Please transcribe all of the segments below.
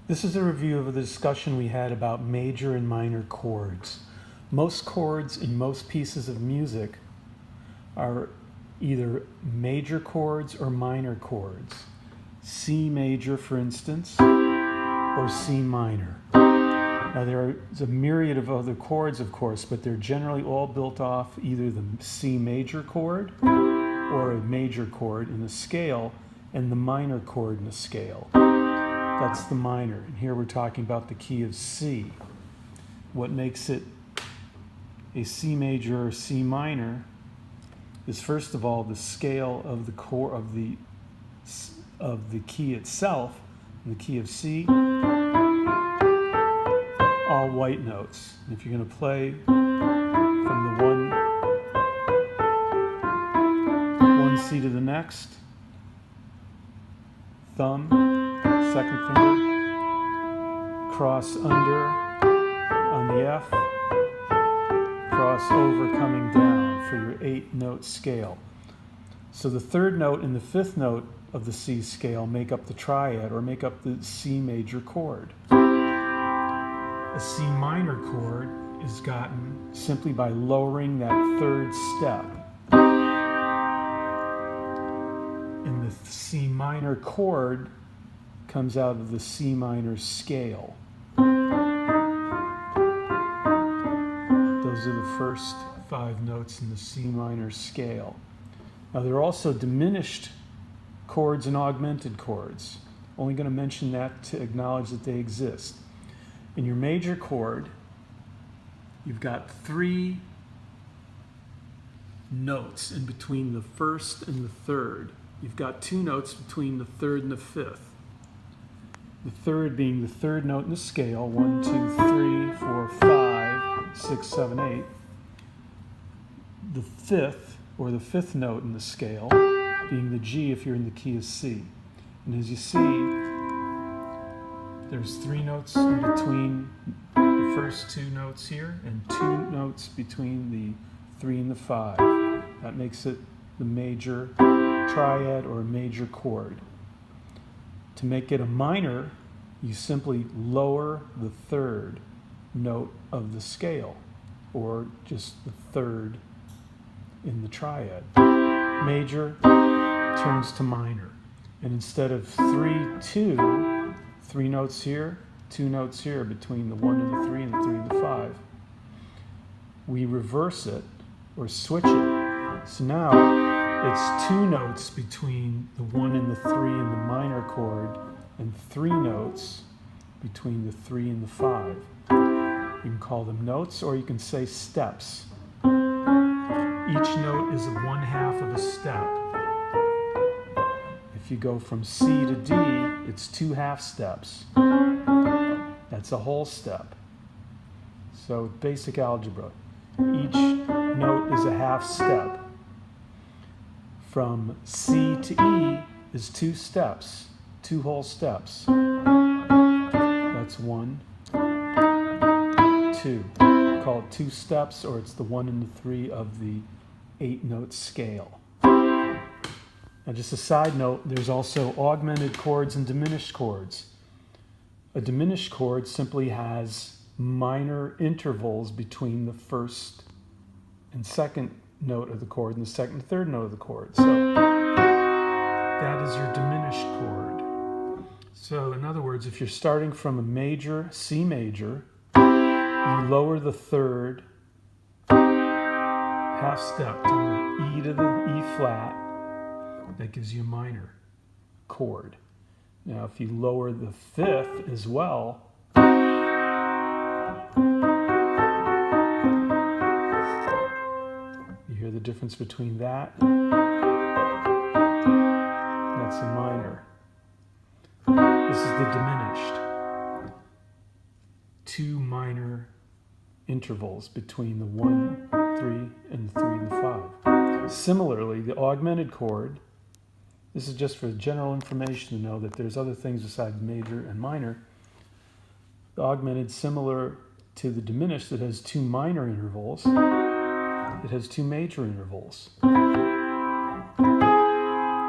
This is a review of the discussion we had about major and minor chords. Most chords in most pieces of music are either major chords or minor chords. C major, for instance, or C minor. Now there's a myriad of other chords, of course, but they're generally all built off either the C major chord or a major chord in a scale and the minor chord in a scale. That's the minor. And here we're talking about the key of C. What makes it a C major or C minor is, first of all, the scale of the chord of the key itself. In the key of C, all white notes. And if you're going to play from the one C to the next, thumb, second finger, cross under on the F, cross over coming down for your 8-note scale. So the third note and the fifth note of the C scale make up the triad, or make up the C major chord. A C minor chord is gotten simply by lowering that third step. And the C minor chord comes out of the C minor scale. Those are the first 5 notes in the C minor scale. Now there are also diminished chords and augmented chords. Only going to mention that to acknowledge that they exist. In your major chord, you've got 3 notes in between the first and the third. You've got 2 notes between the third and the fifth. The third being the third note in the scale, 1, 2, 3, 4, 5, 6, 7, 8. The fifth, or the fifth note in the scale, being the G if you're in the key of C. And as you see, there's 3 notes in between the first 2 notes here, and 2 notes between the 3 and the 5. That makes it the major triad or major chord. To make it a minor, you simply lower the third note of the scale, or just the third in the triad. Major turns to minor. And instead of 3, 2, 3 notes here, 2 notes here between the 1 and the 3 and the 3 and the 5, we reverse it or switch it. So now it's 2 notes between the 1 and the 3 in the minor chord, and 3 notes between the 3 and the 5. You can call them notes, or you can say steps. Each note is 1/2 of a step. If you go from C to D, it's 2 half steps. That's a whole step. So basic algebra. Each note is a half step. From C to E is 2 steps, 2 whole steps. That's 1, 2. Call it 2 steps, or it's the 1 and the 3 of the 8-note scale. Now just a side note, there's also augmented chords and diminished chords. A diminished chord simply has minor intervals between the first and second note of the chord and the second and third note of the chord. So that is your diminished chord. So in other words, if you're starting from a major, C major, you lower the third half step to the E to the E flat. That gives you a minor chord. Now if you lower the fifth as well, hear the difference between that? That's a minor. This is the diminished. 2 minor intervals between the 1, 3, and the 3 and the 5. Similarly, the augmented chord, this is just for general information to know that there's other things besides major and minor. The augmented, similar to the diminished, that has 2 minor intervals. It has 2 major intervals.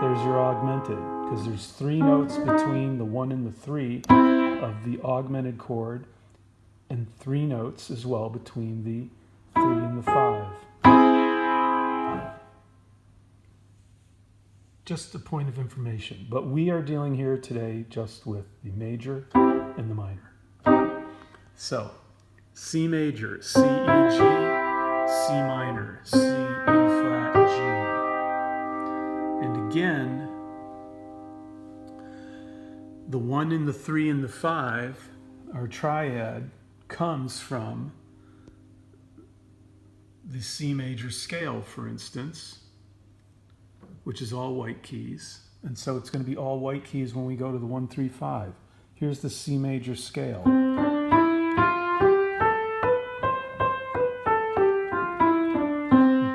There's your augmented. because there's 3 notes between the 1 and the 3 of the augmented chord, and 3 notes as well between the 3 and the 5. Just a point of information, but we are dealing here today just with the major and the minor. So, C major, C, E, G, C minor, C, E flat, G. And again, the 1 and the 3 and the 5, our triad, comes from the C major scale, for instance, which is all white keys. And so it's going to be all white keys when we go to the 1, 3, 5. Here's the C major scale. You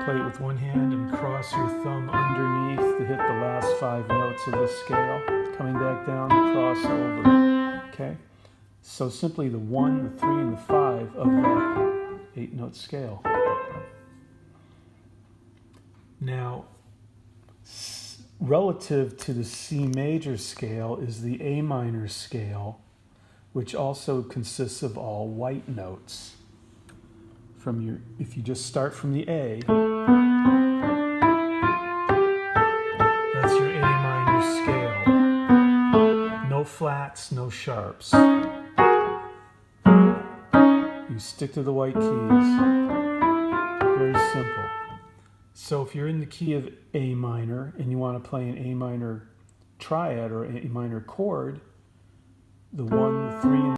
play it with one hand and cross your thumb underneath to hit the last 5 notes of the scale. Coming back down, cross over. Okay? So simply the 1, the 3, and the 5 of that 8-note scale. Now, relative to the C major scale is the A minor scale, which also consists of all white notes. If you just start from the A, that's your A minor scale. No flats, no sharps. You stick to the white keys. Very simple. So if you're in the key of A minor and you want to play an A minor triad or A minor chord, the 1, the 3, and